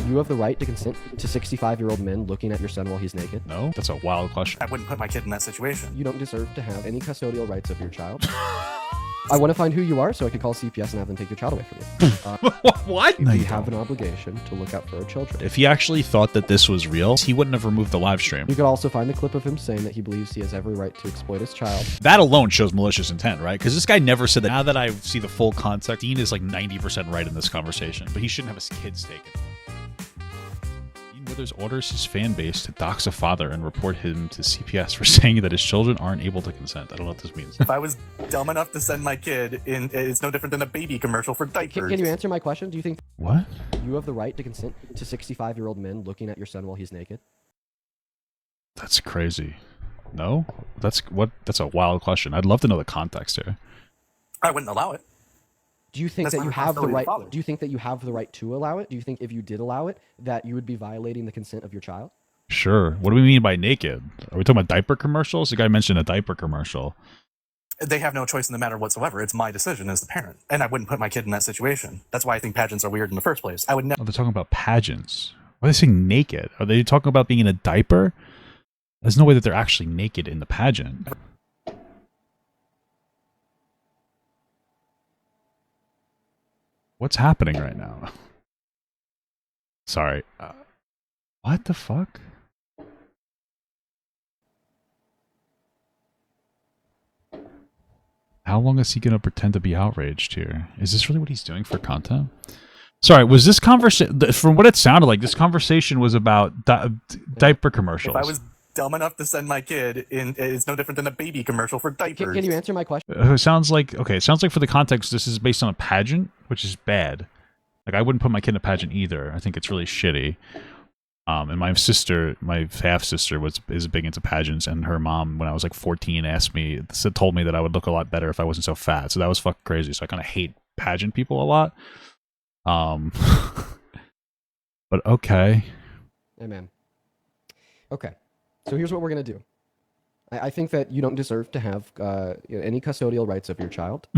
You have the right to consent to 65-year-old men looking at your son while he's naked. No? That's a wild question. I wouldn't put my kid in that situation. You don't deserve to have any custodial rights of your child. I want to find who you are so I can call CPS and have them take your child away from you. What? No, we you have don't. an obligation to look out for our children. If he actually thought that this was real, he wouldn't have removed the live stream. You could also find the clip of him saying that he believes he has every right to exploit his child. That alone shows malicious intent, right? Because this guy never said that. Now that I see the full context, Dean is like 90% right in this conversation, but he shouldn't have his kids taken. Dean Withers orders his fan base to dox a father and report him to CPS for saying that his children aren't able to consent. I don't know what this means. If I was dumb enough to send my kid in, it's no different than a baby commercial for diapers. Can you answer my question? Do you think What? you have the right to consent to 65-year-old men looking at your son while he's naked? That's crazy. No? That's a wild question. I'd love to know the context here. I wouldn't allow it. Do you think That's that my you have the responsibility as a right? father. Do you think that you have the right to allow it? Do you think if you did allow it, that you would be violating the consent of your child? Sure. What do we mean by naked? Are we talking about diaper commercials? The guy mentioned a diaper commercial. They have no choice in the matter whatsoever. It's my decision as the parent, and I wouldn't put my kid in that situation. That's why I think pageants are weird in the first place. I would never. Oh, they're talking about pageants. Why are they saying naked? Are they talking about being in a diaper? There's no way that they're actually naked in the pageant. What's happening right now? Sorry. What the fuck? How long is he going to pretend to be outraged here? Is this really what he's doing for content? Sorry, was this conversation, from what it sounded like, this conversation was about diaper commercials. If I was dumb enough to send my kid in, it's no different than a baby commercial for diapers. Can you answer my question? It sounds like, okay, it sounds like for the context, this is based on a pageant, which is bad. Like, I wouldn't put my kid in a pageant either. I think it's really shitty. And my sister, my half-sister, is big into pageants, and her mom, when I was like 14, told me that I would look a lot better if I wasn't so fat. So that was fucking crazy. So I kind of hate pageant people a lot. But okay. Amen. Okay. So here's what we're going to do. I think that you don't deserve to have any custodial rights of your child.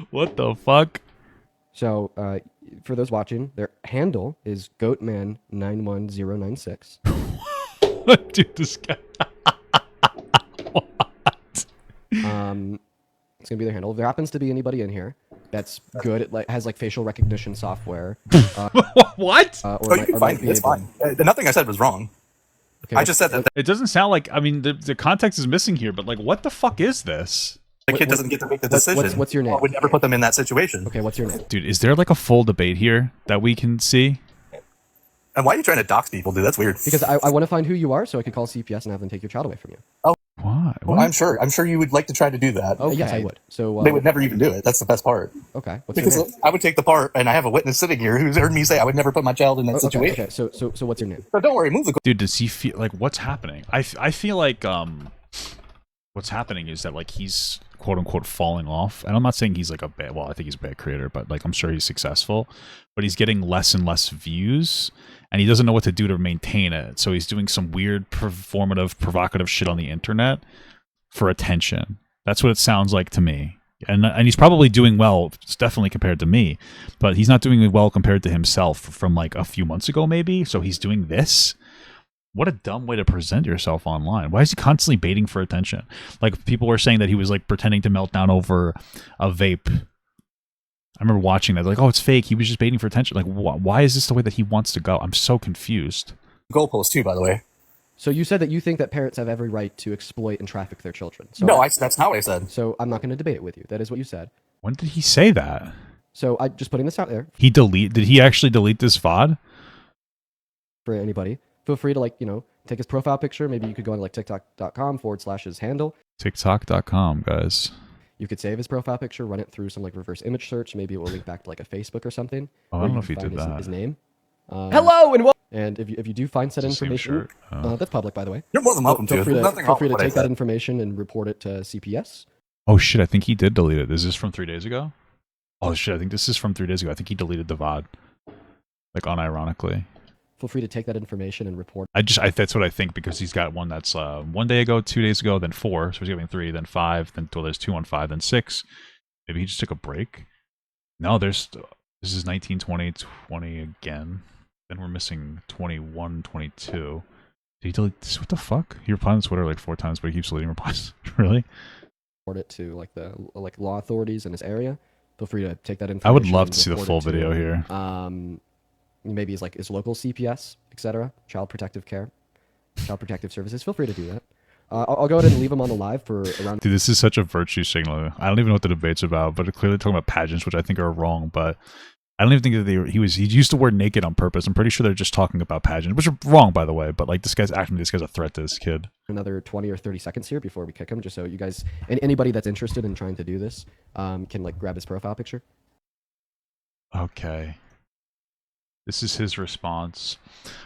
What the fuck? So for those watching, their handle is goatman91096. Dude, this guy. What? It's going to be their handle. If there happens to be anybody in here that's good at has like facial recognition software. What? You can find me. It's fine. Nothing I said was wrong. Okay, I just said that It doesn't sound like, I mean, the context is missing here, but like, what the fuck is this? the kid doesn't get to make the decision. What's your name? I would never put them in that situation. Okay, what's your name? Dude, is there like a full debate here that we can see? And why are you trying to dox people, dude? That's weird. Because I want to find who you are so I can call CPS and have them take your child away from you. Why? Well, I'm sure you would like to try to do that. Okay. Yes, I would. So They would never even do it. That's the best part. Okay. What's your Because name? I would take the part, and I have a witness sitting here who's heard me say I would never put my child in that situation. Okay. So what's your name? So don't worry, move the. Dude, does he feel like what's happening? I feel like what's happening is that like he's quote unquote falling off. And I'm not saying he's like I think he's a bad creator, but like I'm sure he's successful, but he's getting less and less views and he doesn't know what to do to maintain it. So he's doing some weird performative, provocative shit on the internet for attention. That's what it sounds like to me. And he's probably doing well, definitely compared to me, but he's not doing well compared to himself from like a few months ago maybe. So he's doing this. What a dumb way to present yourself online. Why is he constantly baiting for attention? Like people were saying that he was like pretending to melt down over a vape. I remember watching that, like, oh, it's fake. He was just baiting for attention. Like, why is this the way that he wants to go? I'm so confused. Goalpost too, by the way. So you said that you think that parents have every right to exploit and traffic their children. So No, that's not what I said. So I'm not going to debate it with you. That is what you said. When did he say that? So I'm just putting this out there Did he actually delete this VOD? for anybody. Feel free to take his profile picture. Maybe you could go on TikTok.com/his handle. TikTok.com, guys. You could save his profile picture, run it through some reverse image search. Maybe it will link back to a Facebook or something. Oh, I don't know if he did that. His name. Hello and welcome. And if you do find said It's the same information, shirt. that's public, by the way. You're more than welcome to. Feel free There's to, nothing feel wrong free to with what I take that said. information and report it to CPS. Oh shit, I think he did delete it. Is this from 3 days ago? Oh shit, I think this is from 3 days ago. I think he deleted the VOD. Like unironically. Feel free to take that information and report. That's what I think because he's got one that's 1 day ago, 2 days ago, then 4. So he's giving 3, then 5, then there's 2 on 5, then 6. Maybe he just took a break. No, there's This is 19, 20, 20 again. Then we're missing 21, 22. Did he delete this? What the fuck? He replied on Twitter like 4 times, but he keeps deleting replies. Really? Report it to like the law authorities in his area. Feel free to take that information. I would love and to see the report full it to, video here. Maybe his local CPS, etc. Child Protective Care, Child Protective Services. Feel free to do that. I'll go ahead and leave him on the live for around. Dude, this is such a virtue signal. I don't even know what the debate's about, but they're clearly talking about pageants, which I think are wrong. But I don't even think that he used the word naked on purpose. I'm pretty sure they're just talking about pageants, which are wrong, by the way. But like this guy's a threat to this kid. Another 20 or 30 seconds here before we kick him, just so you guys and anybody that's interested in trying to do this can like grab his profile picture. Okay. This is his response.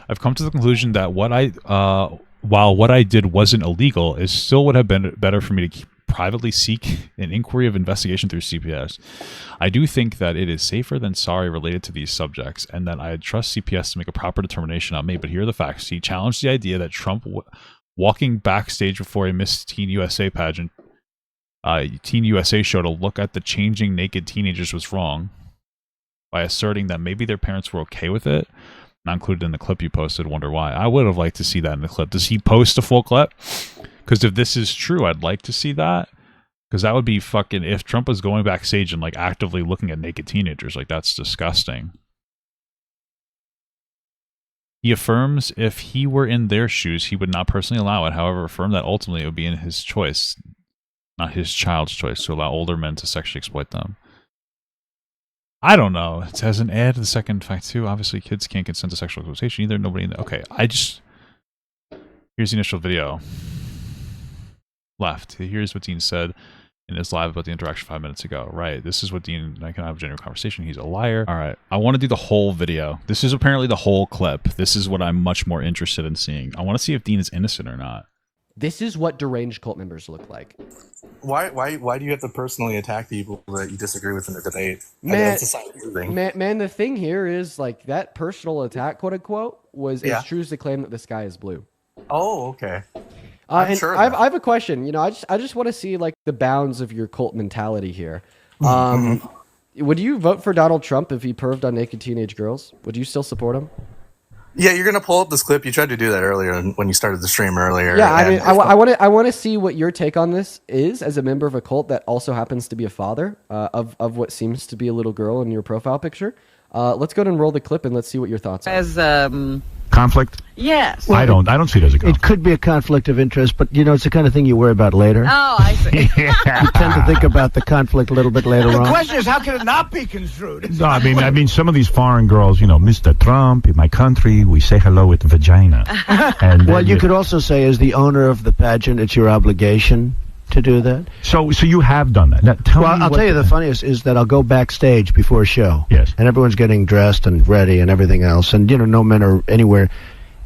I've come to the conclusion that while what I did wasn't illegal, it still would have been better for me to privately seek an inquiry of investigation through CPS. I do think that it is safer than sorry related to these subjects, and that I trust CPS to make a proper determination on me. But here are the facts. He challenged the idea that Trump walking backstage before a Miss Teen USA pageant, Teen USA show to look at the changing naked teenagers was wrong, by asserting that maybe their parents were okay with it. Not included in the clip you posted. Wonder why. I would have liked to see that in the clip. Does he post a full clip? Because if this is true, I'd like to see that. Because that would be fucking... If Trump was going backstage and like actively looking at naked teenagers, like that's disgusting. He affirms if he were in their shoes, he would not personally allow it. However, affirm that ultimately it would be in his choice, not his child's choice, to allow older men to sexually exploit them. I don't know. It says an add to the second fact too. Obviously, kids can't consent to sexual exploitation either. Nobody in the... Okay, here's the initial video. Left. Here's what Dean said in his live about the interaction 5 minutes ago. Right. This is what Dean and I can have a genuine conversation. He's a liar. All right. I want to do the whole video. This is apparently the whole clip. This is what I'm much more interested in seeing. I want to see if Dean is innocent or not. This is what deranged cult members look like. Why do you have to personally attack people that you disagree with in a debate? Man, it's a silent thing. Man, the thing here is like that personal attack, quote unquote, was as true as the claim that the sky is blue. Oh, okay. And sure I have a question. You know, I just want to see like the bounds of your cult mentality here. Would you vote for Donald Trump if he perved on naked teenage girls? Would you still support him? Yeah, you're gonna pull up this clip. You tried to do that earlier when you started the stream earlier. Yeah, I mean, I want to see what your take on this is as a member of a cult that also happens to be a father of what seems to be a little girl in your profile picture. Let's go ahead and roll the clip and let's see what your thoughts are. As conflict? Yes. Well, I don't see it as a conflict. It could be a conflict of interest, but you know, it's the kind of thing you worry about later. Oh, I see. You tend to think about the conflict a little bit later on. The question is, how can it not be construed? No, I mean, some of these foreign girls, you know, Mr. Trump, in my country, we say hello with vagina. And well, you could also say, as the owner of the pageant, it's your obligation to do that. So you have done that. Now, I'll tell you the funniest is that I'll go backstage before a show. Yes. And everyone's getting dressed and ready and everything else. And, you know, no men are anywhere.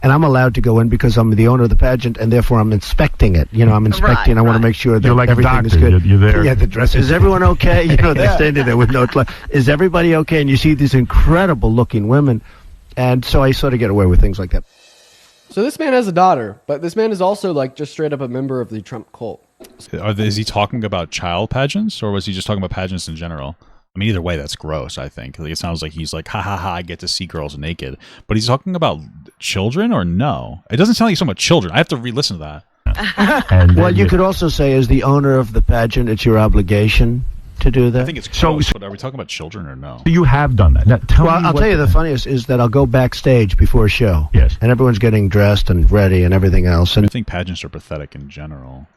And I'm allowed to go in because I'm the owner of the pageant, and therefore I'm inspecting it. You know, I'm inspecting. I want to make sure that like everything is good. You're there. Yeah, the dress. Is everyone okay? You know, they're standing there with no clothes. Is everybody okay? And you see these incredible-looking women. And so I sort of get away with things like that. So this man has a daughter, but this man is also like just straight up a member of the Trump cult. Is he talking about child pageants, or was he just talking about pageants in general? I mean, either way, that's gross, I think. Like, it sounds like he's like, ha ha ha, I get to see girls naked. But he's talking about children or no? It doesn't sound like he's talking about children. I have to re-listen to that. Well, you could also say, as the owner of the pageant, it's your obligation to do that. I think it's gross, but are we talking about children or no? You have done that. Now, I'll tell you the funniest is that I'll go backstage before a show. Yes. And everyone's getting dressed and ready and everything else. And I think pageants are pathetic in general.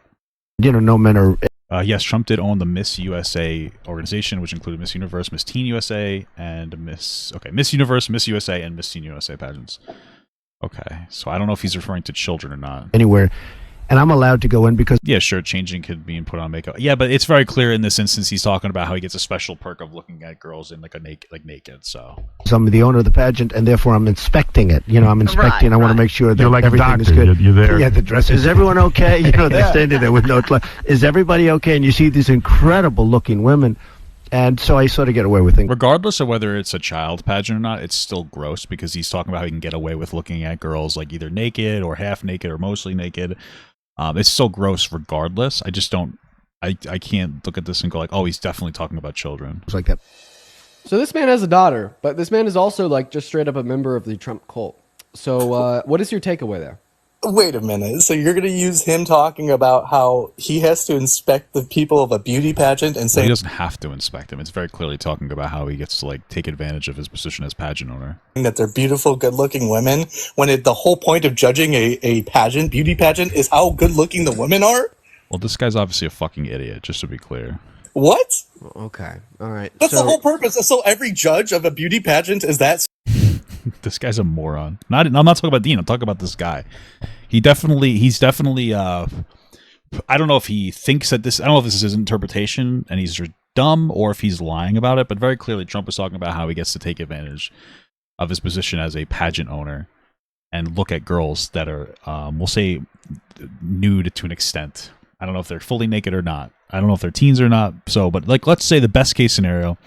You know, no men are... Yes, Trump did own the Miss USA organization, which included Miss Universe, Miss Teen USA, and Miss Universe, Miss USA, and Miss Teen USA pageants. Okay, so I don't know if he's referring to children or not. Anywhere. And I'm allowed to go in because... Yeah, sure, changing could mean put on makeup. Yeah, but it's very clear in this instance he's talking about how he gets a special perk of looking at girls in like a naked, so... I'm the owner of the pageant, and therefore I'm inspecting it. You know, I'm inspecting. I want to make sure that like everything is good. You're there. Yeah, the dress. Is everyone okay? You know, they're standing there with no clothes. Is everybody okay? And you see these incredible-looking women. And so I sort of get away with things. Regardless of whether it's a child pageant or not, it's still gross because he's talking about how he can get away with looking at girls like either naked or half naked or mostly naked. It's still gross regardless. I just don't... I can't look at this and go like, oh, he's definitely talking about children. It's like that. So this man has a daughter, but this man is also like just straight up a member of the Trump cult. So what is your takeaway there? Wait a minute. So you're going to use him talking about how he has to inspect the people of a beauty pageant and Well, say he doesn't have to inspect them. It's very clearly talking about how he gets to like take advantage of his position as pageant owner. that they're beautiful, good-looking women, when the whole point of judging a pageant, beauty pageant, is how good-looking the women are? Well, this guy's obviously a fucking idiot, just to be clear. What? Okay, all right. That's the whole purpose. So every judge of a beauty pageant is that. This guy's a moron. I'm not talking about Dean. I'm talking about this guy. He's definitely. I don't know if he thinks that this. I don't know if this is his interpretation and he's dumb or if he's lying about it. But very clearly, Trump is talking about how he gets to take advantage of his position as a pageant owner and look at girls that are, we'll say, nude to an extent. I don't know if they're fully naked or not. I don't know if they're teens or not. So, but like, let's say the best case scenario,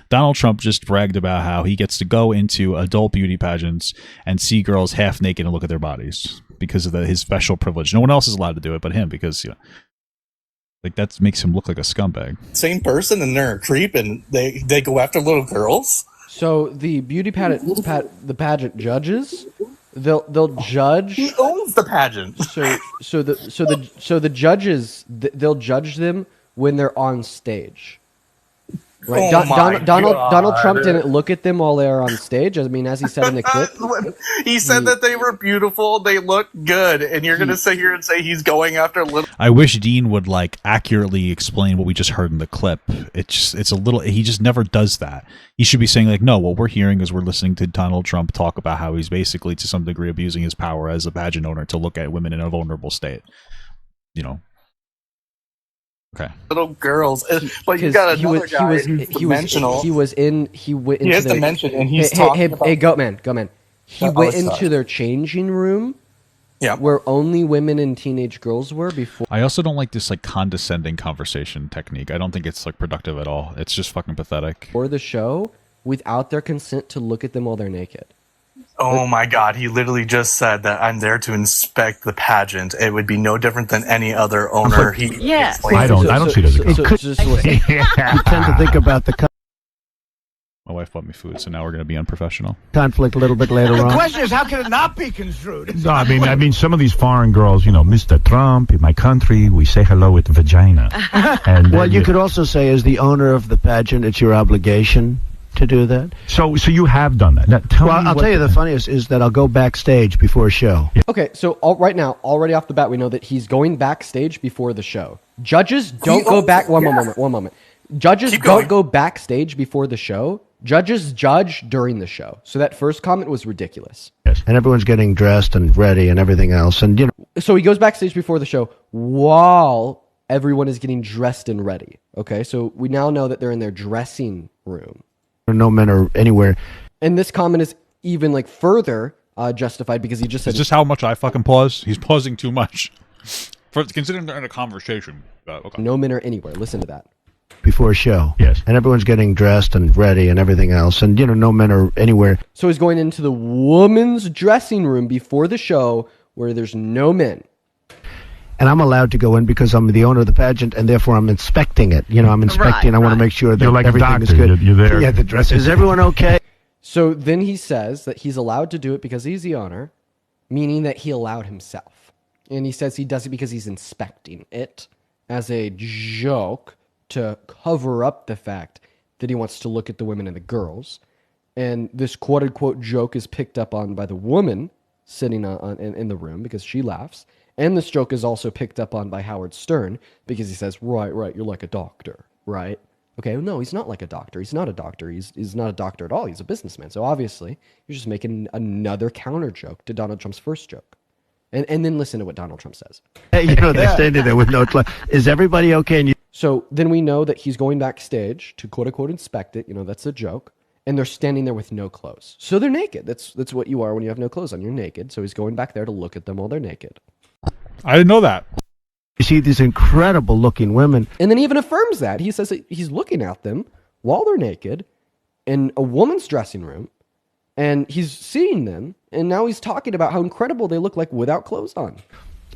Donald Trump just bragged about how he gets to go into adult beauty pageants and see girls half naked and look at their bodies because of his special privilege. No one else is allowed to do it but him because, like that makes him look like a scumbag. Same person and they're a creep and they go after little girls? So the beauty the pageant judges, they'll judge. He owns the pageant. So the judges they'll judge them when they're on stage. Right. Donald Trump didn't look at them while they were on stage. I mean, as he said in the clip, he said that they were beautiful, they look good, and you're going to sit here and say he's going after little. I wish Dean would like accurately explain what we just heard in the clip. It's a little. He just never does that. He should be saying like, no, what we're hearing is we're listening to Donald Trump talk about how he's basically to some degree abusing his power as a pageant owner to look at women in a vulnerable state. Okay. Little girls, but you got another guy who's dimensional. He went into he has dimension, and he's hey, Goatman. He went into their changing room, where only women and teenage girls were before. I also don't like this like condescending conversation technique. I don't think it's like productive at all. It's just fucking pathetic. Or the show without their consent to look at them while they're naked. Oh my God, he literally just said that I'm there to inspect the pageant. It would be no different than any other owner. I don't see it as a You tend to think about the My wife bought me food, so now we're going to be unprofessional. conflict a little bit later on. The question is, how can it not be construed? No, I mean, some of these foreign girls, Mr. Trump, in my country, we say hello with vagina. And, Well, you could also say, as the owner of the pageant, it's your obligation to do that. So you have done that. Now, I'll tell you the funniest is that I'll go backstage before a show. Okay, so right now, already off the bat, we know that he's going backstage before the show. Judges don't go back. One moment. Judges don't go backstage before the show. Judges judge during the show. So that first comment was ridiculous. Yes. And everyone's getting dressed and ready and everything else. And, So he goes backstage before the show while everyone is getting dressed and ready. Okay, so we now know that they're in their dressing room. No men are anywhere. And this comment is even like further justified because he just said... Is this how much I fucking pause? He's pausing too much. Considering they're in a conversation. Okay. No men are anywhere. Listen to that. Before a show. Yes. And everyone's getting dressed and ready and everything else. And, no men are anywhere. So he's going into the woman's dressing room before the show where there's no men. And I'm allowed to go in because I'm the owner of the pageant, and therefore I'm inspecting it. I'm inspecting. I want to make sure that You're like everything a is doctor. good. You're there. Yeah, the dress. Is everyone okay? So then he says that he's allowed to do it because he's the owner, meaning that he allowed himself. And he says he does it because he's inspecting it as a joke to cover up the fact that he wants to look at the women and the girls. And this quote-unquote joke is picked up on by the woman sitting in the room because she laughs. And this joke is also picked up on by Howard Stern because he says, right, you're like a doctor, right? Okay, no, he's not like a doctor. He's not a doctor. He's not a doctor at all. He's a businessman. So obviously, you're just making another counter joke to Donald Trump's first joke. And then listen to what Donald Trump says. Hey, they're standing there with no clue. Is everybody okay? And So then we know that he's going backstage to quote-unquote inspect it. That's a joke. And they're standing there with no clothes. So they're naked. That's what you are when you have no clothes on. You're naked. So he's going back there to look at them while they're naked. I didn't know that. you see these incredible looking women. And then he even affirms that. He says that he's looking at them while they're naked in a woman's dressing room. And he's seeing them. And now he's talking about how incredible they look like without clothes on.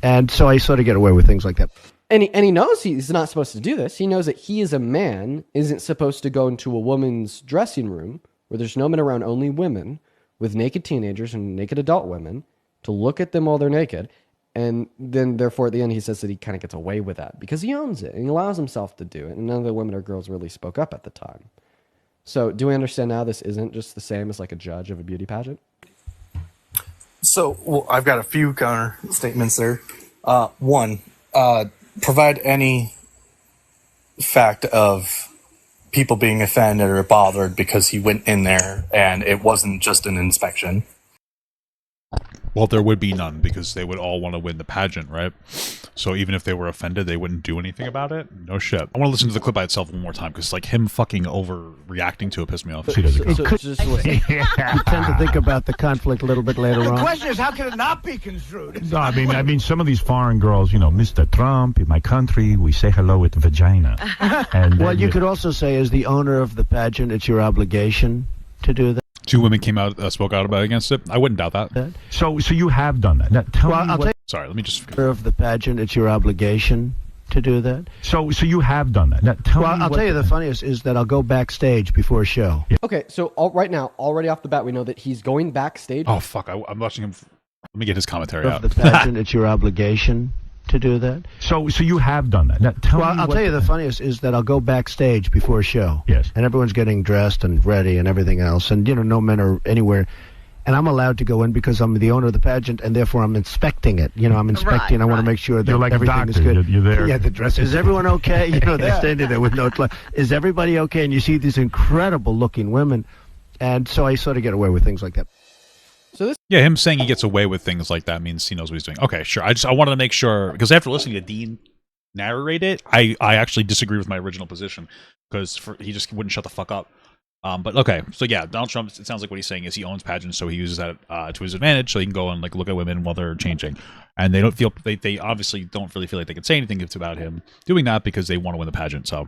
And so I sort of get away with things like that. And he knows he's not supposed to do this. He knows that he, as a man, isn't supposed to go into a woman's dressing room where there's no men around, only women, with naked teenagers and naked adult women, to look at them while they're naked. And then, therefore, at the end, he says that he kind of gets away with that because he owns it and he allows himself to do it. And none of the women or girls really spoke up at the time. So do we understand now this isn't just the same as like a judge of a beauty pageant? So, well, I've got a few counter statements there. One, provide any fact of people being offended or bothered because he went in there and it wasn't just an inspection. Well, there would be none because they would all want to win the pageant, right? So even if they were offended, they wouldn't do anything about it. No shit. I want to listen to the clip by itself one more time because like him fucking overreacting to it pissed me off. You tend to think about the conflict a little bit later on. The question is, how can it not be construed? No, I mean, some of these foreign girls, Mr. Trump, in my country, we say hello with vagina. And well, you could also say, as the owner of the pageant, it's your obligation to do that. 2 women came out, spoke out about against it. I wouldn't doubt that. So you have done that. Now, tell me I'll tell you, Sorry, let me just. of the pageant, it's your obligation to do that. So you have done that. Now, tell me I'll tell you the funniest is that I'll go backstage before a show. Okay, so right now, already off the bat, we know that he's going backstage. Oh fuck! I'm watching him. Let me get his commentary Of out. the pageant, it's your obligation to do that. So you have done that. Now, tell me I'll tell you the funniest is that I'll go backstage before a show. Yes. And everyone's getting dressed and ready and everything else. And, no men are anywhere. And I'm allowed to go in because I'm the owner of the pageant and therefore I'm inspecting it. I'm inspecting. I want to make sure that You're like everything a doctor. is good. You're there. Yeah, the dress. Is everyone okay? They're standing there with no clothes. Is everybody okay? And you see these incredible looking women. And so I sort of get away with things like that. Yeah, him saying he gets away with things like that means he knows what he's doing. Okay, sure. I wanted to make sure because after listening to Dean narrate it, I actually disagree with my original position because he just wouldn't shut the fuck up. But okay, so yeah, Donald Trump. It sounds like what he's saying is he owns pageants, so he uses that to his advantage, so he can go and like look at women while they're changing, and they don't feel they obviously don't really feel like they can say anything about him doing that because they want to win the pageant. So.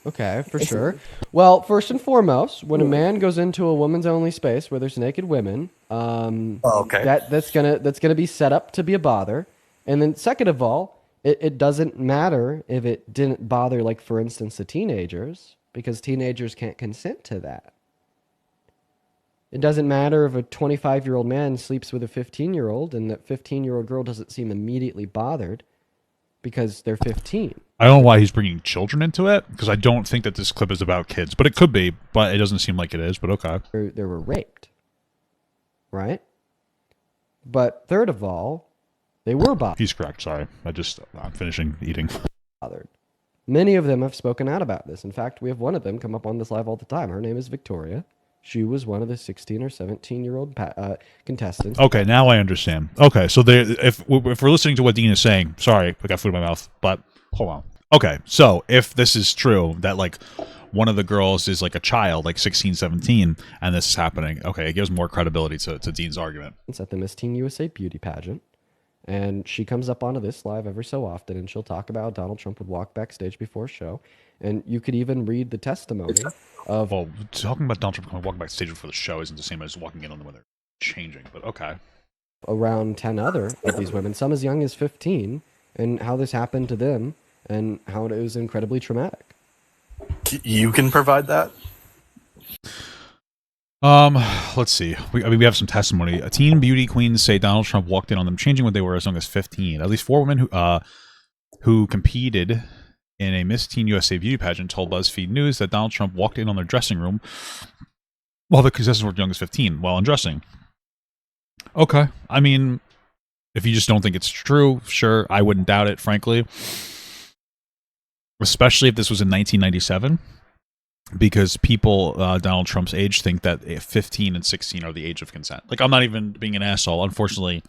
Okay, for sure. Well, first and foremost, when a man goes into a woman's only space where there's naked women, that's gonna be set up to be a bother. And then second of all, it doesn't matter if it didn't bother, like for instance, the teenagers, because teenagers can't consent to that. It doesn't matter if a 25-year-old man sleeps with a 15-year-old and that 15-year-old girl doesn't seem immediately bothered because they're 15. I don't know why he's bringing children into it, because I don't think that this clip is about kids. But it could be, but it doesn't seem like it is, but okay. They were raped, right? But third of all, they were bothered. He's correct, sorry. I'm finishing eating. Many of them have spoken out about this. In fact, we have one of them come up on this live all the time. Her name is Victoria. She was one of the 16 or 17-year-old contestants. Okay, now I understand. Okay, so if we're listening to what Dean is saying, sorry, I got food in my mouth, but hold on. Okay, so if this is true, that like one of the girls is like a child, like 16, 17, and this is happening, okay, it gives more credibility to Dean's argument. It's at the Miss Teen USA beauty pageant, and she comes up onto this live every so often, and she'll talk about how Donald Trump would walk backstage before a show, and you could even read the testimony of... Well, talking about Donald Trump walking backstage before the show isn't the same as walking in on them when they're changing, but okay. Around 10 other of these women, some as young as 15, and how this happened to them, and how it was incredibly traumatic. You can provide that? Let's see. We have some testimony. Teen beauty queens say Donald Trump walked in on them changing when they were as young as 15. At least 4 women who competed in a Miss Teen USA beauty pageant told BuzzFeed News that Donald Trump walked in on their dressing room while the contestants were as young as 15 while undressing. Okay. I mean, if you just don't think it's true, sure, I wouldn't doubt it, frankly. Especially if this was in 1997. Because people Donald Trump's age think that 15 and 16 are the age of consent. Like, I'm not even being an asshole. Unfortunately,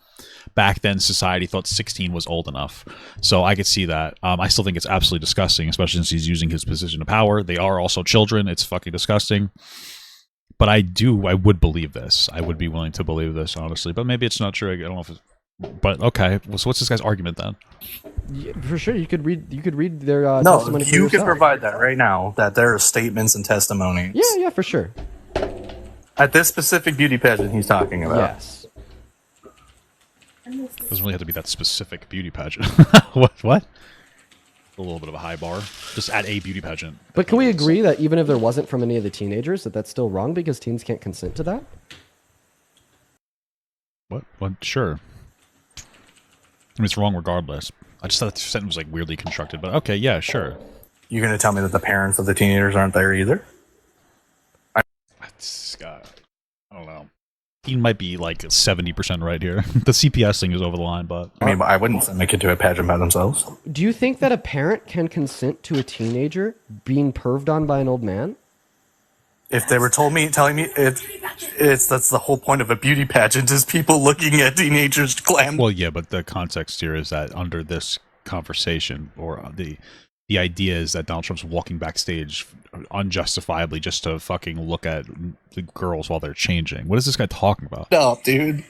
back then society thought 16 was old enough. So I could see that. I still think it's absolutely disgusting, especially since he's using his position of power. They are also children. It's fucking disgusting. But I would believe this. I would be willing to believe this, honestly. But maybe it's not true. I don't know if it's... But okay, so what's this guy's argument then? Yeah, for sure, you could read their no, testimony. You could provide that right now. That there are statements and testimonies. Yeah, for sure. At this specific beauty pageant he's talking about. Yes. Doesn't really have to be that specific beauty pageant. What? a little bit of a high bar. Just at a beauty pageant. But can we agree that even if there wasn't from any of the teenagers, that that's still wrong because teens can't consent to that? What? Sure. I mean, it's wrong regardless. I just thought the sentence was like weirdly constructed, but okay, yeah, sure. You're going to tell me that the parents of the teenagers aren't there either? I don't know. He might be like 70% right here. The CPS thing is over the line, but I mean, I wouldn't send my kid to a pageant by themselves. Do you think that a parent can consent to a teenager being perved on by an old man? If they were telling me that's the whole point of a beauty pageant is people looking at teenagers glam. Well, yeah, but the context here is that under this conversation, or the idea is that Donald Trump's walking backstage unjustifiably just to fucking look at the girls while they're changing. What is this guy talking about? No, dude.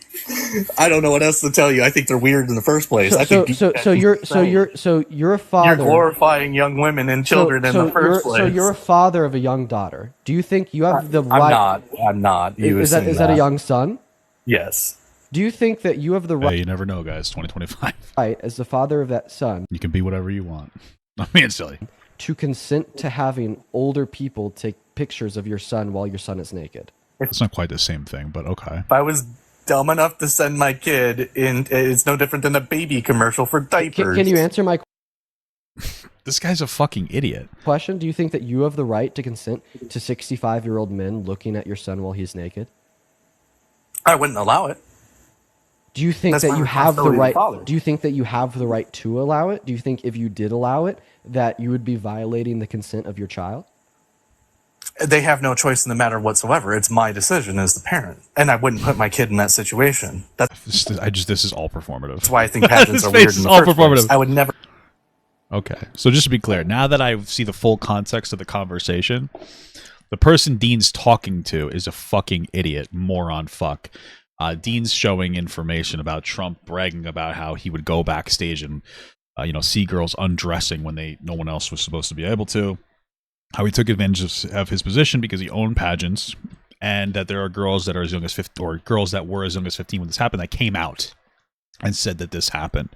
I don't know what else to tell you. I think they're weird in the first place. So you're a father. You're glorifying young women and children in the first place. So you're a father of a young daughter. Do you think you have the right? I'm not. Is that a young son? Yes. Do you think that you have the right? Hey, you never know, guys. 2025. Right, as the father of that son, you can be whatever you want. I'm being silly. To consent to having older people take pictures of your son while your son is naked. It's not quite the same thing, but okay. If I was dumb enough to send my kid in, it's no different than a baby commercial for diapers. Can you answer my This guy's a fucking idiot. question? Do you think that you have the right to consent to 65-year-old men looking at your son while he's naked? I wouldn't allow it. Do you think that you have the right? Do you think that you have the right to allow it? Do you think if you did allow it, that you would be violating the consent of your child? They have no choice in the matter whatsoever. It's my decision as the parent, and I wouldn't put my kid in that situation. This is all performative. That's why I think pageants are weird in the first place. I would never. Okay, so just to be clear, now that I see the full context of the conversation, the person Dean's talking to is a fucking idiot, moron, fuck. Dean's showing information about Trump bragging about how he would go backstage and, see girls undressing when no one else was supposed to be able to. How he took advantage of his position because he owned pageants, and that there are girls that are as young as 15, or girls that were as young as 15 when this happened, that came out and said that this happened.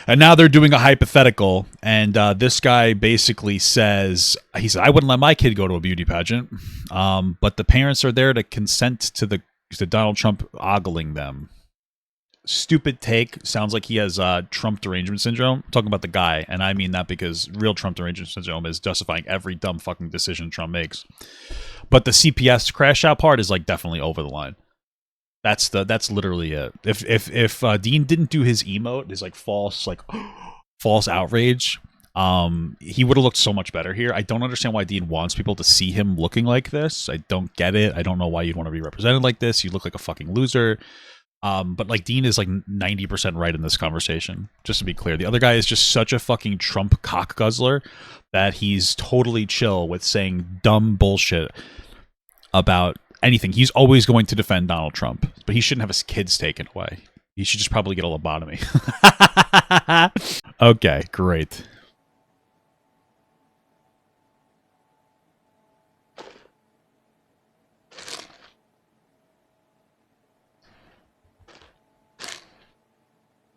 And now they're doing a hypothetical, and this guy basically says, he said, I wouldn't let my kid go to a beauty pageant, but the parents are there to consent to Donald Trump ogling them. Stupid take. Sounds like he has Trump derangement syndrome. I'm talking about the guy, and I mean that because real Trump derangement syndrome is justifying every dumb fucking decision Trump makes. But the CPS crash out part is like definitely over the line. That's literally it. If Dean didn't do his emote, his like false outrage, he would have looked so much better here. I don't understand why Dean wants people to see him looking like this. I don't get it. I don't know why you'd want to be represented like this. You look like a fucking loser. But like Dean is like 90% right in this conversation. Just to be clear, the other guy is just such a fucking Trump cock guzzler that he's totally chill with saying dumb bullshit about anything. He's always going to defend Donald Trump, but he shouldn't have his kids taken away. He should just probably get a lobotomy. Okay, great.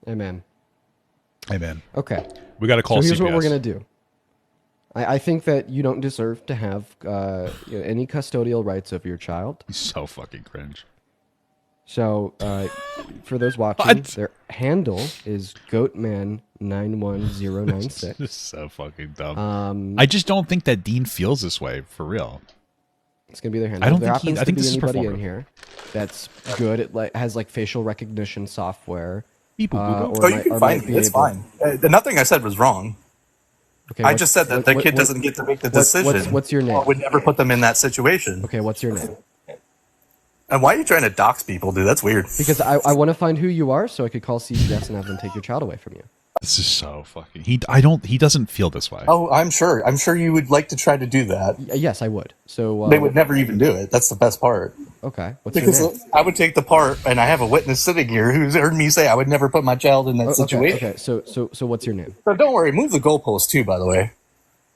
Amen. Amen. Okay. We got to call CPS. So here's what we're going to do. I think that you don't deserve to have any custodial rights over your child. He's so fucking cringe. So for those watching, their handle is Goatman91096. This is so fucking dumb. I just don't think that Dean feels this way, for real. It's going to be their handle. I don't there think happens to be this anybody is in here that's good at has like facial recognition software. You can find me. It's fine. Nothing I said was wrong. Okay, I just said that the kid doesn't get to make the decision. What's your name? I would never put them in that situation. Okay, what's your name? And why are you trying to dox people, dude? That's weird. Because I want to find who you are so I could call CPS and have them take your child away from you. This is so fucking... He doesn't feel this way. Oh, I'm sure. I'm sure you would like to try to do that. Yes, I would. So they would never even do it. That's the best part. Okay. What's your name? I would take the part, and I have a witness sitting here who's heard me say I would never put my child in that situation. Okay. So what's your name? So don't worry. Move the goalpost too, by the way.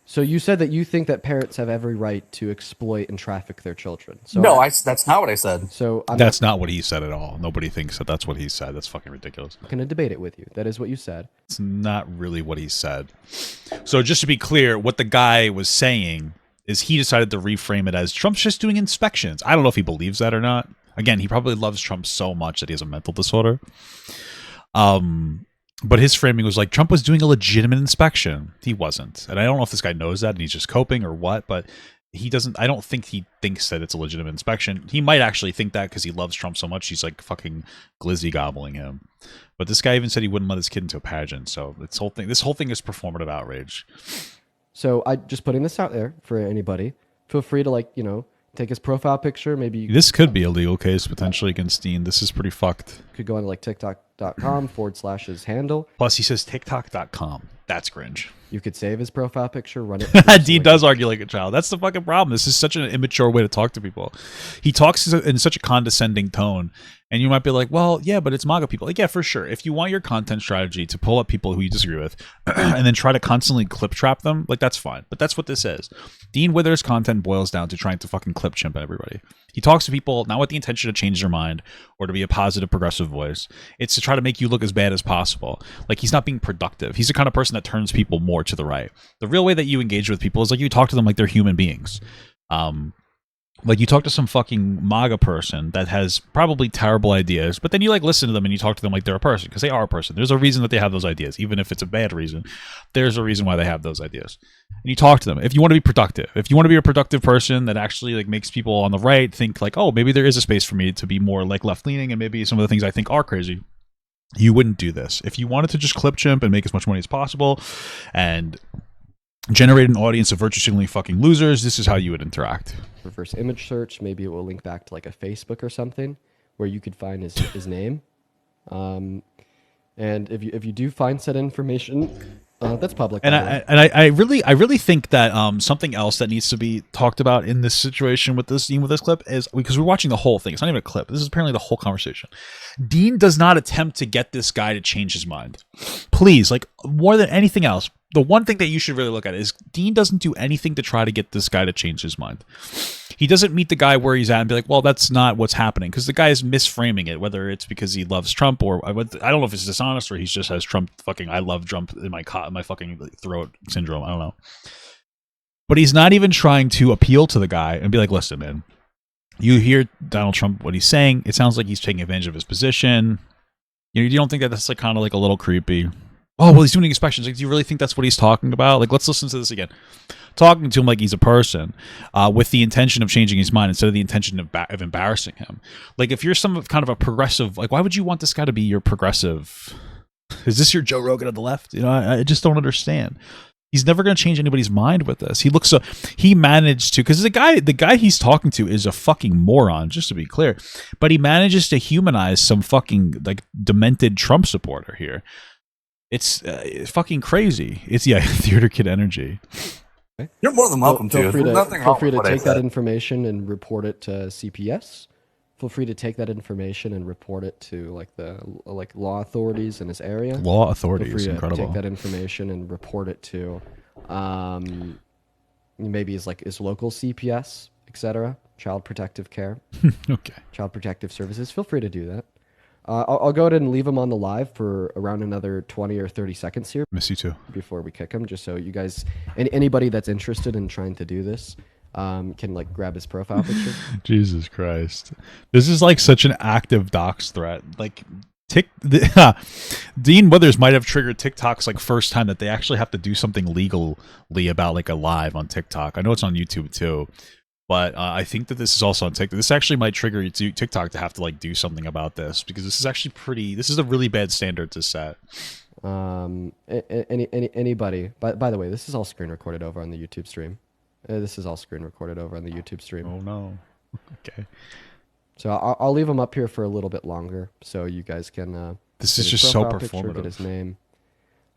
So you said that you think that parents have every right to exploit and traffic their children. So No, that's not what I said. So I'm That's not what he said at all. Nobody thinks that that's what he said. That's fucking ridiculous. not going to debate it with you. That is what you said. It's not really what he said. So just to be clear, what the guy was saying is he decided to reframe it as Trump's just doing inspections. I don't know if he believes that or not. Again, he probably loves Trump so much that he has a mental disorder. But his framing was like Trump was doing a legitimate inspection. He wasn't. And I don't know if this guy knows that and he's just coping or what, but he doesn't. I don't think he thinks that it's a legitimate inspection. He might actually think that because he loves Trump so much. He's like fucking glizzy gobbling him. But this guy even said he wouldn't let his kid into a pageant. So this whole thing is performative outrage. So I just putting this out there for anybody. Feel free to take his profile picture. Maybe you This could be a legal case potentially against Dean. This is pretty fucked. could go on to TikTok.com/his handle. Plus, he says TikTok.com. That's cringe. You could save his profile picture, run it. through Dean does argue like a child. That's the fucking problem. This is such an immature way to talk to people. He talks in such a condescending tone, and you might be like, well, yeah, but it's MAGA people. Like, yeah, for sure. If you want your content strategy to pull up people who you disagree with and then try to constantly clip trap them, like, that's fine. But that's what this is. Dean Withers' content boils down to trying to fucking clip chimp everybody. He talks to people not with the intention to change their mind or to be a positive, progressive voice. It's to try to make you look as bad as possible. Like, he's not being productive. He's the kind of person that turns people more to the right. The real way that you engage with people is like you talk to them like they're human beings. Like you talk to some fucking MAGA person that has probably terrible ideas, but then you like listen to them and you talk to them like they're a person because they are a person. There's a reason that they have those ideas, even if it's a bad reason. There's a reason why they have those ideas, and you talk to them. If you want to be productive, if you want to be a productive person that actually like makes people on the right think like, oh, maybe there is a space for me to be more like left leaning, and maybe some of the things I think are crazy. You wouldn't do this if you wanted to just clip chimp and make as much money as possible, and generate an audience of virtue signaling fucking losers. This is how you would interact. Reverse image search. Maybe it will link back to like a Facebook or something where you could find his name. And if you do find said information, that's public. And I really think that something else that needs to be talked about in this situation with this clip is because we're watching the whole thing. It's not even a clip. This is apparently the whole conversation. Dean does not attempt to get this guy to change his mind. Please, like more than anything else, the one thing that you should really look at is Dean doesn't do anything to try to get this guy to change his mind. He doesn't meet the guy where he's at and be like, well, that's not what's happening. Because the guy is misframing it, whether it's because he loves Trump or I don't know if it's dishonest or he just has Trump fucking I love Trump in my fucking throat syndrome. I don't know. But he's not even trying to appeal to the guy and be like, listen, man, you hear Donald Trump, what he's saying. It sounds like he's taking advantage of his position. You don't think that that's like kind of like a little creepy? Oh, well, he's doing inspections. Like, do you really think that's what he's talking about? Like, let's listen to this again. Talking to him like he's a person with the intention of changing his mind instead of the intention of embarrassing him. Like, if you're some kind of a progressive, like, why would you want this guy to be your progressive? Is this your Joe Rogan of the left? I just don't understand. He's never going to change anybody's mind with this. He managed to, because the guy he's talking to is a fucking moron, just to be clear. But he manages to humanize some fucking, like, demented Trump supporter here. It's fucking crazy. It's theater kid energy. You're more than welcome to. Feel free to take that information and report it to CPS. Feel free to take that information and report it to like the law authorities in his area. Law authorities, Feel free incredible. To take that information and report it to maybe his local CPS, etc. Child Protective Care. Okay. Child Protective Services. Feel free to do that. I'll go ahead and leave him on the live for around another 20 or 30 seconds here. Miss you too. Before we kick him, just so you guys, anybody that's interested in trying to do this, can like grab his profile picture. Jesus Christ. This is like such an active dox threat. Like Dean Withers might have triggered TikTok's like first time that they actually have to do something legally about like a live on TikTok. I know it's on YouTube too. But I think that this is also on TikTok. This actually might trigger TikTok to have to like do something about this because this is actually this is a really bad standard to set. Anybody. By the way, this is all screen recorded over on the YouTube stream. Oh no. Okay. So I'll leave him up here for a little bit longer so you guys can. This is just so performative. Picture, get his name.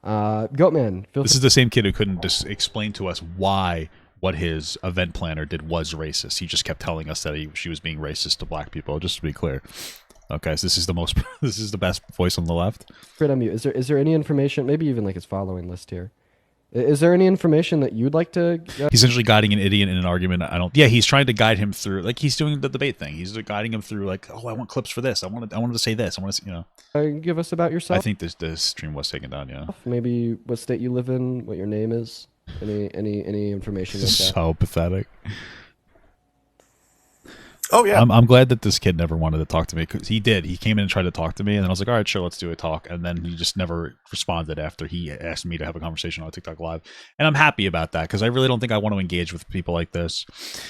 Goatman. This is the same kid who couldn't just explain to us why. What his event planner did was racist. He just kept telling us that she was being racist to black people. Just to be clear, okay. So this is the best voice on the left. Fred, unmute. Is there any information? Maybe even like his following list here. Is there any information that you'd like to? He's essentially guiding an idiot in an argument. Yeah, he's trying to guide him through, like he's doing the debate thing. He's guiding him through, like, oh, I want clips for this. I wanted to say this. I want to, Give us about yourself. I think this stream was taken down. Yeah. Maybe what state you live in, what your name is, any information like that. So pathetic. Oh yeah. I'm glad that this kid never wanted to talk to me, because he did. He came in and tried to talk to me, and then I was like, all right, sure, let's do a talk. And then he just never responded after he asked me to have a conversation on TikTok Live. And I'm happy about that, because I really don't think I want to engage with people like this.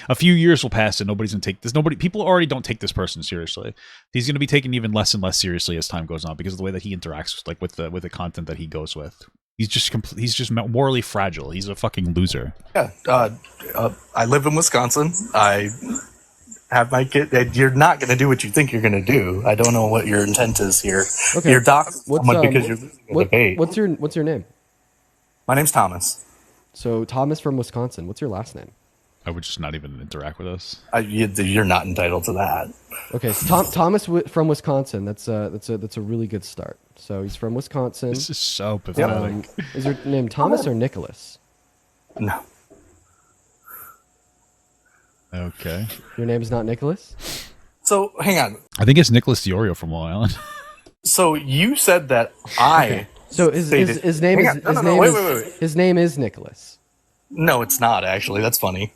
A few years will pass and nobody's going to take this. People already don't take this person seriously. He's going to be taken even less and less seriously as time goes on, because of the way that he interacts with the content that he goes with. He's just morally fragile. He's a fucking loser. Yeah. I live in Wisconsin. I have my kid. You're not going to do what you think you're going to do. I don't know what your intent is here. Okay. You're doxing someone because you're losing a debate. What's your name? My name's Thomas. So Thomas from Wisconsin. What's your last name? I would just not even interact with us. You're not entitled to that. Okay, so Thomas from Wisconsin. That's a really good start. So he's from Wisconsin. This is so pathetic. Is your name Thomas or Nicholas? No. Okay. Your name is not Nicholas? So hang on. I think it's Nicholas DiOrio from Long Island. So you said that I. So his name his name is Nicholas. No, it's not actually. That's funny.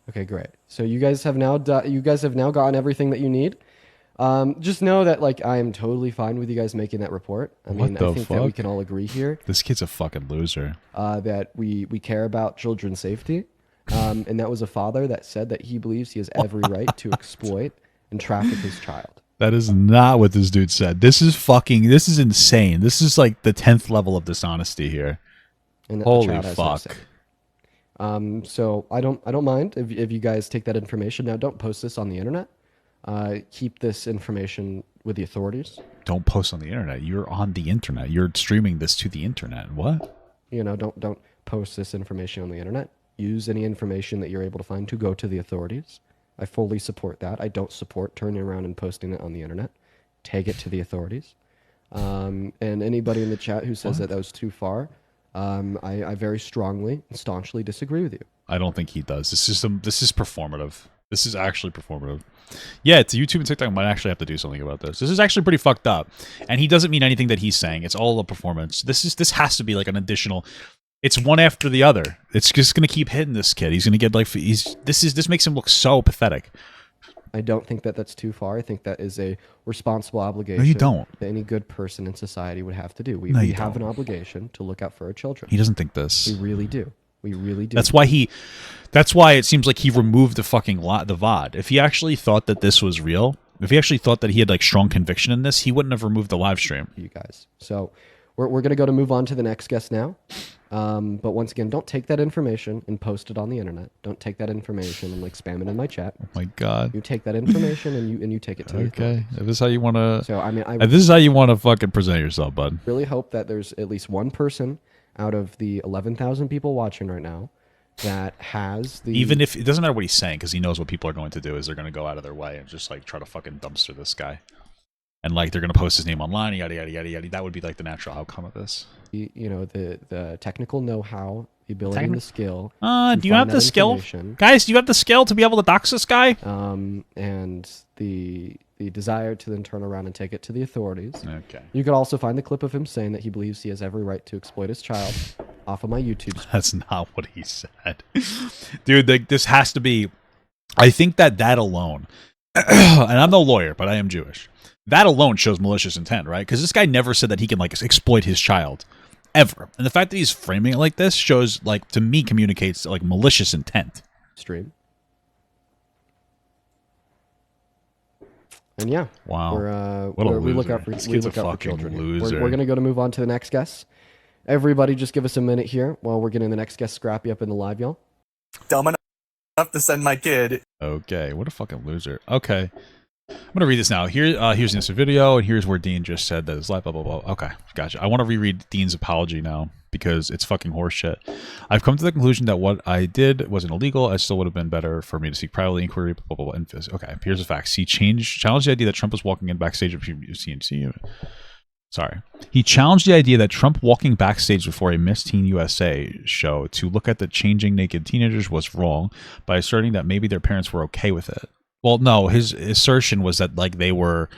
Okay, great. So you guys have now gotten everything that you need. Just know that I am totally fine with you guys making that report. I think that we can all agree here. This kid's a fucking loser. That we care about children's safety. And that was a father that said that he believes he has every right to exploit and traffic his child. That is not what this dude said. This is insane. This is like the 10th level of dishonesty here. And holy fuck. So I don't mind if you guys take that information. Now, don't post this on the internet. Keep this information with the authorities. Don't post on the internet. You're on the internet. You're streaming this to the internet. What? Don't post this information on the internet. Use any information that you're able to find to go to the authorities. I fully support that. I don't support turning around and posting it on the internet. Take it to the authorities. And anybody in the chat who says that was too far, I very strongly and staunchly disagree with you. I don't think he does. This is performative. This is actually performative. Yeah, it's YouTube and TikTok might actually have to do something about this. This is actually pretty fucked up. And he doesn't mean anything that he's saying. It's all a performance. This has to be like an additional. It's one after the other. It's just gonna keep hitting this kid. He's gonna get this makes him look so pathetic. I don't think that that's too far. I think that is a responsible obligation. No, you don't. That any good person in society would have to do. We have an obligation to look out for our children. He doesn't think this. We really do. We really do. That's why it seems like he removed the fucking the VOD. If he actually thought that this was real, if he actually thought that he had strong conviction in this, he wouldn't have removed the live stream. You guys. So we're gonna move on to the next guest now. But once again, don't take that information and post it on the internet. Don't take that information and spam it in my chat. Oh my god! You take that information and you take it to the authorities. If this is how you want to. So if this is how you want to fucking present yourself, bud. Really hope that there's at least one person out of the 11,000 people watching right now that has the. Even if it doesn't matter what he's saying, because he knows what people are going to do is they're going to go out of their way and just try to fucking dumpster this guy, and they're going to post his name online, yada yada yada yada. That would be the natural outcome of this. The technical know-how, the ability and the skill. Do you have the skill? Guys, do you have the skill to be able to dox this guy? And the desire to then turn around and take it to the authorities. Okay. You could also find the clip of him saying that he believes he has every right to exploit his child off of my YouTube. That's not what he said. Dude, this has to be... I think that alone... and I'm no lawyer, but I am Jewish. That alone shows malicious intent, right? Because this guy never said that he can exploit his child. Ever. And the fact that he's framing it like this shows, to me, communicates malicious intent. Stream. And yeah. Wow. We look out for children. We're going to move on to the next guest. Everybody just give us a minute here while we're getting the next guest scrappy up in the live, y'all. Dumb enough to send my kid. Okay. What a fucking loser. Okay. I'm going to read this now. Here's this video, and here's where Dean just said that his life, blah, blah, blah. Okay, gotcha. I want to reread Dean's apology now because it's fucking horseshit. I've come to the conclusion that what I did wasn't illegal. It still would have been better for me to seek privately inquiry, blah, blah, blah. Okay, here's the facts. He challenged the idea that Trump was walking in backstage of CNC. Sorry. He challenged the idea that Trump walking backstage before a Miss Teen USA show to look at the changing naked teenagers was wrong by asserting that maybe their parents were okay with it. Well, no, his assertion was that like it was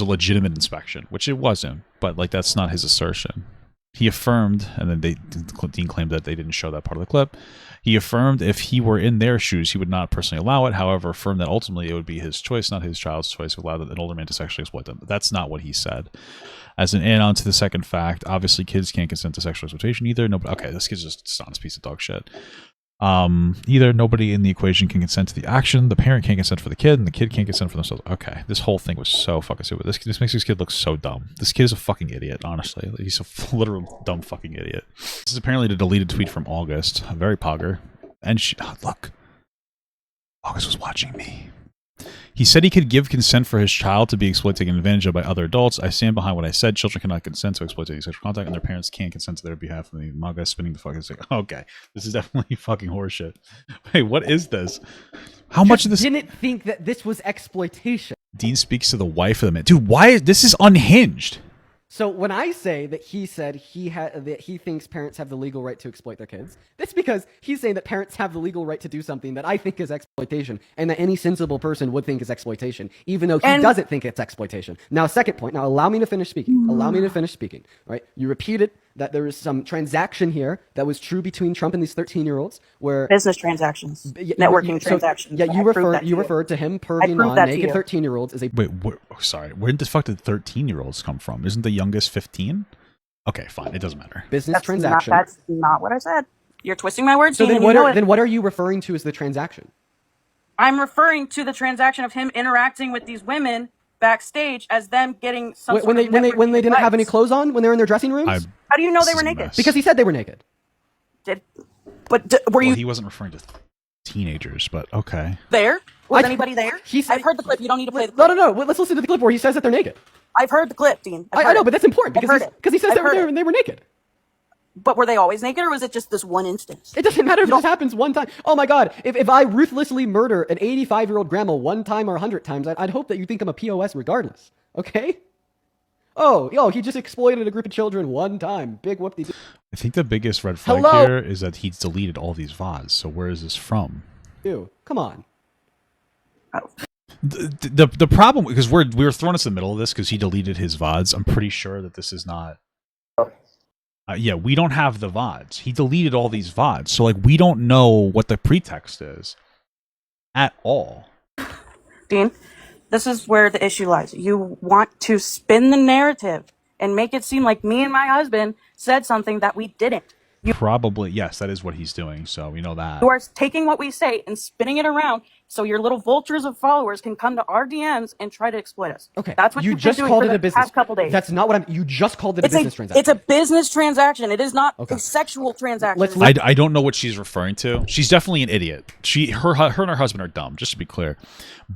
a legitimate inspection, which it wasn't, but like that's not his assertion. He affirmed, and then Dean claimed that they didn't show that part of the clip. He affirmed if he were in their shoes, he would not personally allow it. However, affirmed that ultimately it would be his choice, not his child's choice, to allow an older man to sexually exploit them. But that's not what he said. As an add-on to the second fact, obviously kids can't consent to sexual exploitation either. Okay, this kid's just a honest piece of dog shit. Either nobody in the equation can consent to the action, the parent can't consent for the kid, and the kid can't consent for themselves. Okay, this whole thing was so fucking stupid. This makes this kid look so dumb. This kid is a fucking idiot, honestly. He's a literal dumb fucking idiot. This is apparently the deleted tweet from August. Very pogger. And look, August was watching me. He said he could give consent for his child to be exploited taken advantage of by other adults. I stand behind what I said. Children cannot consent to exploiting sexual contact, and their parents can't consent to their behalf. And the manga spinning the fucking thing. Okay, this is definitely fucking horseshit. Wait, what is this? How much of this? Didn't think that this was exploitation. Dean speaks to the wife of the man. Dude, why? This is unhinged. So when I say that he said that he thinks parents have the legal right to exploit their kids, that's because he's saying that parents have the legal right to do something that I think is exploitation, and that any sensible person would think is exploitation, even though he doesn't think it's exploitation. Now, second point. Now, allow me to finish speaking. Allow me to finish speaking. Right? You repeated that there was some transaction here that was true between Trump and these 13-year-olds, where business transactions, networking transactions. Yeah, you referred to him perving on naked 13-year-olds as a wait. Sorry, where the fuck did 13-year-olds come from? Isn't the youngest 15? Okay, fine. It doesn't matter. Business transaction. That's not what I said. You're twisting my words. So then what are you referring to as the transaction? I'm referring to the transaction of him interacting with these women backstage as them getting some when they didn't have any clothes on when they were in their dressing rooms. How do you know they were naked? Because he said they were naked. Were you? He wasn't referring to teenagers, but okay. There? Was anybody there? I've heard the clip. You don't need to play the clip. No. Let's listen to the clip where he says that they're naked. I've heard the clip, Dean. I know, but that's important because he says they were naked. But were they always naked, or was it just this one instance? It doesn't matter if this happens one time. Oh my God, if I ruthlessly murder an 85-year-old grandma one time or 100 times, I'd hope that you think I'm a POS regardless. Okay? Oh, he just exploited a group of children one time. Big whoop-de-doo. I think the biggest red flag here is that he's deleted all these VODs. So where is this from? Ew, come on. Oh. The problem, because we were thrown into the middle of this because he deleted his VODs. I'm pretty sure that this is not. Yeah, we don't have the VODs. He deleted all these VODs. So, like, we don't know what the pretext is at all. Dean, this is where the issue lies. You want to spin the narrative and make it seem like me and my husband said something that we didn't. Probably, yes, that is what he's doing. So we know that. You are taking what we say and spinning it around so your little vultures of followers can come to our DMs and try to exploit us. Okay, that's what you you've just been doing called for it a the business. past couple days. That's not what you just called it a business transaction. It's a business transaction. It is not a sexual transaction. I don't know what she's referring to. She's definitely an idiot. Her and her husband are dumb, just to be clear.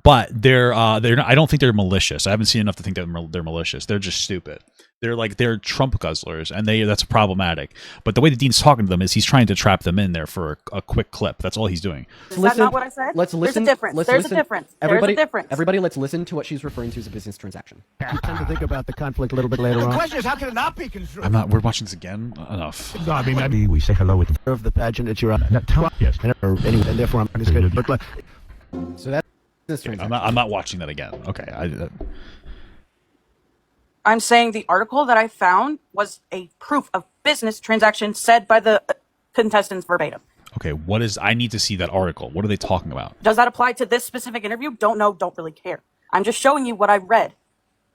But they're not, I don't think they're malicious. I haven't seen enough to think that they're malicious. They're just stupid. They're Trump guzzlers, and that's problematic. But the way the Dean's talking to them is he's trying to trap them in there for a quick clip. That's all he's doing. Is that not what I said? Let's listen. There's a difference. There's a difference. Everybody, let's listen to what she's referring to as a business transaction. I tend to think about the conflict a little bit later The on. question is, how can it not be construed? We're watching this again. Enough. No, I mean, maybe we say hello with Of the pageant that you're on. yes. Anyway, and therefore I'm just going to. So that's business transaction. I'm not watching that again. Okay. I'm saying the article that I found was a proof of business transaction said by the contestants verbatim. Okay, I need to see that article. What are they talking about? Does that apply to this specific interview? Don't know, don't really care. I'm just showing you what I read.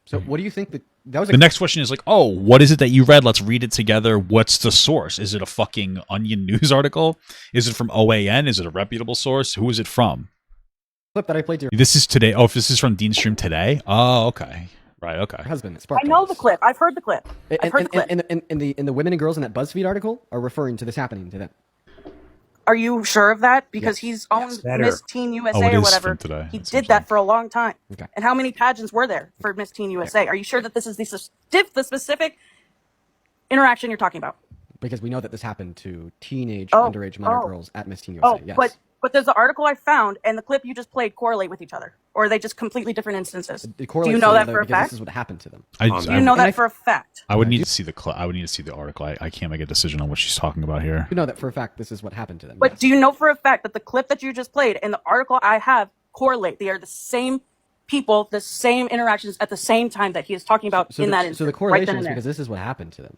So what do you think that was? The next question is like, oh, what is it that you read? Let's read it together. What's the source? Is it a fucking Onion News article? Is it from OAN? Is it a reputable source? Who is it from? Clip that I played to This is today. Oh, if this is from Dean's stream today? Oh, okay. Right, okay. husband. I know the clip. I've heard the clip. And the women and girls in that BuzzFeed article are referring to this happening to them. Are you sure of that? Because he's owned Miss Teen USA or whatever. Today. He did that for a long time. Okay. And how many pageants were there for Miss Teen USA? Are you sure that this is the specific interaction you're talking about? Because we know that this happened to teenage underage minor girls at Miss Teen USA. Yes. But But does the article I found and the clip you just played correlate with each other? Or are they just completely different instances? It Do correlates you know that together for a because fact? this is what happened to them. Do you know that for a fact? I would need to see the I would need to see the article. I can't make a decision on what she's talking about here. You know that for a fact this is what happened to them. But yes. do you know for a fact that the clip that you just played and the article I have correlate? They are the same people, the same interactions at the same time that he is talking about in that instance. So the correlation is because this is what happened to them.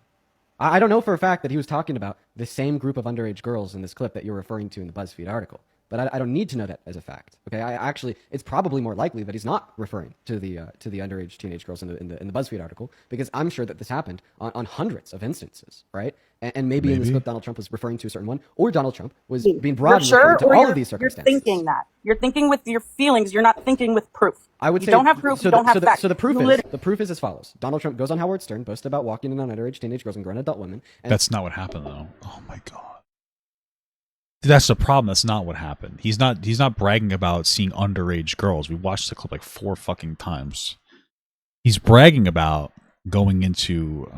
I don't know for a fact that he was talking about the same group of underage girls in this clip that you're referring to in the BuzzFeed article. But I don't need to know that as a fact. Okay, it's probably more likely that he's not referring to the underage teenage girls in the BuzzFeed article, because I'm sure that this happened on hundreds of instances, right? And maybe in this clip Donald Trump was referring to a certain one, or Donald Trump was being broadly referring to all of these circumstances. You're thinking that. You're thinking with your feelings. You're not thinking with proof. I would say you don't have proof. You don't have facts. So the proof is as follows: Donald Trump goes on Howard Stern, boasted about walking in on underage teenage girls and grown adult women. And that's not what happened, though. Oh my god. That's the problem. That's not what happened. He's not bragging about seeing underage girls. We watched the clip like 4 fucking times. He's bragging about going into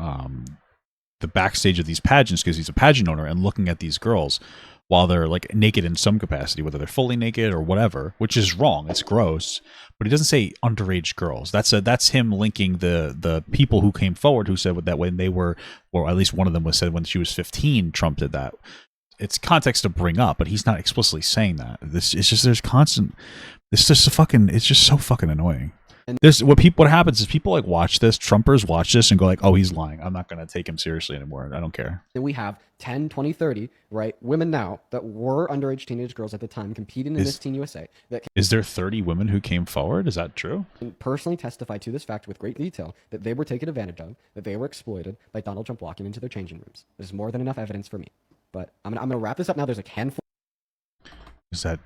the backstage of these pageants because he's a pageant owner and looking at these girls while they're like naked in some capacity, whether they're fully naked or whatever, which is wrong. It's gross. But he doesn't say underage girls. That's him linking the people who came forward who said that when they were, or at least one of them was said when she was 15, Trump did that. It's context to bring up, but he's not explicitly saying that. It's just so fucking annoying. And what happens is people like watch this, Trumpers watch this and go like, oh, he's lying. I'm not going to take him seriously anymore. I don't care. And we have 10, 20, 30, right, women now that were underage teenage girls at the time competing in Miss Teen USA. Is there 30 women who came forward? Is that true? And personally testified to this fact with great detail that they were taken advantage of, that they were exploited by Donald Trump walking into their changing rooms. There's more than enough evidence for me. But I'm gonna wrap this up now. There's a handful. Is that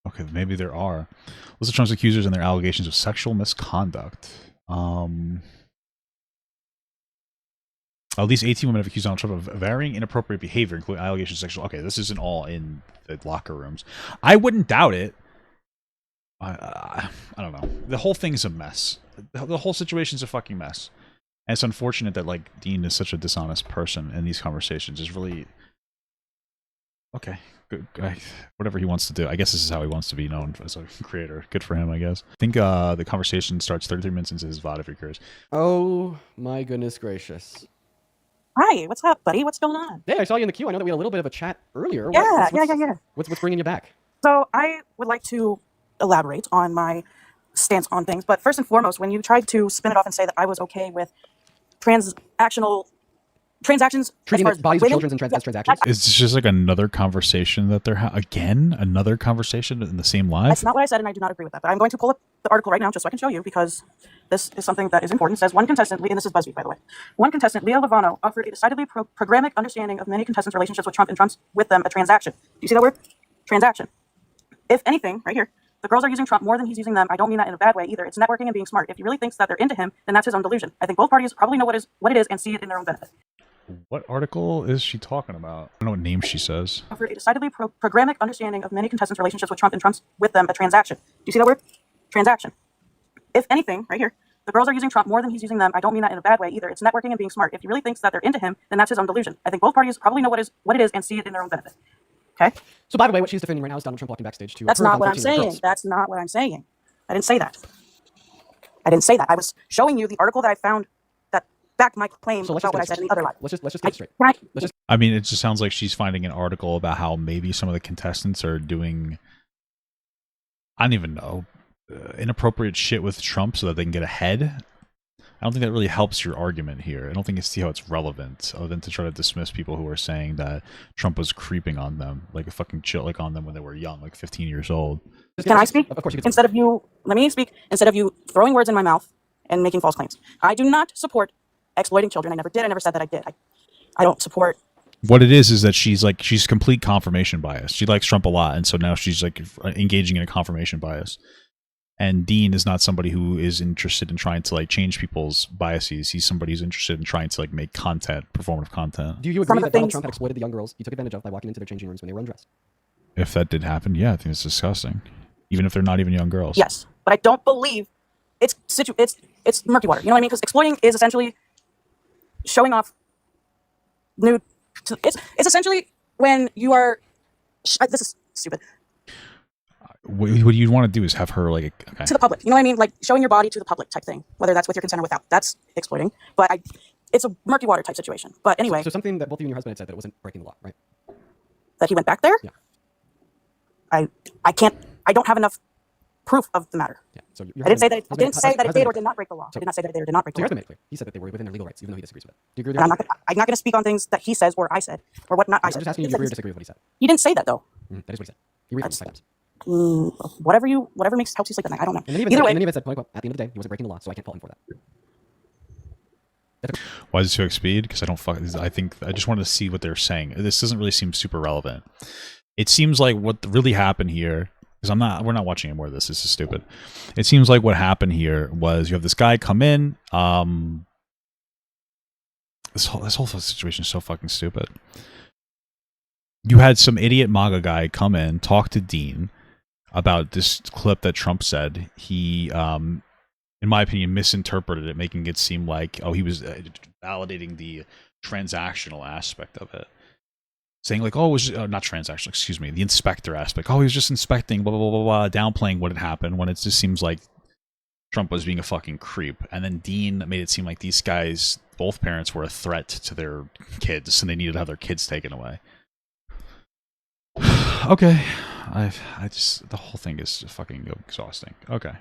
okay? Maybe there are. List of Trump's accusers and their allegations of sexual misconduct. At least 18 women have accused Donald Trump of varying inappropriate behavior, including allegations of sexual. Okay, this isn't all in the locker rooms. I wouldn't doubt it. I don't know. The whole thing's a mess. The whole situation's a fucking mess. And it's unfortunate that like Dean is such a dishonest person in these conversations. Is really. Okay, good. Whatever he wants to do. I guess this is how he wants to be known as a creator. Good for him, I guess. I think the conversation starts 33 minutes into his VOD, if you're curious. Oh, my goodness gracious. Hi, what's up, buddy? What's going on? Hey, I saw you in the queue. I know that we had a little bit of a chat earlier. Yeah. What's bringing you back? So I would like to elaborate on my stance on things. But first and foremost, when you tried to spin it off and say that I was okay with transactions, treating as bodies of children as transactions. It's just like another conversation that they're another conversation in the same live. That's not what I said, and I do not agree with that. But I'm going to pull up the article right now just so I can show you, because this is something that is important. It says one contestant, and this is BuzzFeed, by the way. One contestant, Leah Lovano, offered a decidedly programmatic understanding of many contestants' relationships with Trump and Trump's with them a transaction. Do you see that word? Transaction. If anything, right here, the girls are using Trump more than he's using them. I don't mean that in a bad way either. It's networking and being smart. If he really thinks that they're into him, then that's his own delusion. I think both parties probably know what it is and see it in their own benefit. What article is she talking about? I don't know what name she says. Offered a decidedly programmatic understanding of many contestants' relationships with Trump and Trump's with them a transaction. Do you see that word? Transaction. If anything, right here, the girls are using Trump more than he's using them. I don't mean that in a bad way either. It's networking and being smart. If he really thinks that they're into him, then that's his own delusion. I think both parties probably know what it is and see it in their own benefit. Okay? So by the way, what she's defending right now is Donald Trump walking backstage to That's not what I'm saying. That's not what I'm saying. I didn't say that. I was showing you the article that I found that backed my claim about what I said in the other live. Let's just get it straight. Right. I mean, it just sounds like she's finding an article about how maybe some of the contestants are doing, I don't even know, inappropriate shit with Trump so that they can get ahead. I don't think that really helps your argument here. I don't think see how it's relevant, other than to try to dismiss people who are saying that Trump was creeping on them, like a fucking chill, like on them when they were young, like 15 years old. Can I speak? Of course you can. Let me speak instead of you throwing words in my mouth and making false claims. I do not support exploiting children. I never did. I never said that I did. I don't support. What it is that she's complete confirmation bias. She likes Trump a lot, and so now she's like engaging in a confirmation bias. And Dean is not somebody who is interested in trying to like change people's biases. He's somebody who's interested in trying to like make content, performative content. Do you agree that Donald Trump had exploited the young girls he took advantage of by walking into their changing rooms when they were undressed? If that did happen, yeah, I think it's disgusting. Even if they're not even young girls. Yes, but I don't believe it's murky water. You know what I mean? Because exploiting is essentially showing off nude. It's essentially when you are. This is stupid. what you want to do is have her like okay. to the public. You know what I mean? Like showing your body to the public type thing, whether that's with your consent or without. That's exploiting. But it's a murky water type situation. But anyway. So something that both you and your husband had said that it wasn't breaking the law, right? That he went back there? Yeah. I don't have enough proof of the matter. Yeah. So I didn't say that it did or did not break the law. I did not say that it did or did not break the your law. husband made it clear. He said that they were within their legal rights, even though he disagrees with it. Do you agree with And that? I'm not going to speak on things that he says or I said or what not I I'm said. just asking you to agree or disagree with what he said. He didn't say that though. That is what he said. He referenced it. Whatever helps you sleep at night. I don't know. And then he even said, quote unquote, at the end of the day, he wasn't breaking the law, so I can't fault him for that. Why is it 2x speed? Because I think I just wanted to see what they're saying. This doesn't really seem super relevant. It seems like what really happened here, because we're not watching any more of this. This is stupid. It seems like what happened here was you have this guy come in. This whole situation is so fucking stupid. You had some idiot MAGA guy come in, talk to Dean about this clip that Trump said. He, in my opinion, misinterpreted it, making it seem like, he was validating the transactional aspect of it. Saying like, it was not transactional, excuse me, the inspector aspect. He was just inspecting, blah, blah, blah, blah, downplaying what had happened when it just seems like Trump was being a fucking creep. And then Dean made it seem like these guys, both parents, were a threat to their kids and they needed to have their kids taken away. Okay. The whole thing is fucking exhausting. Okay.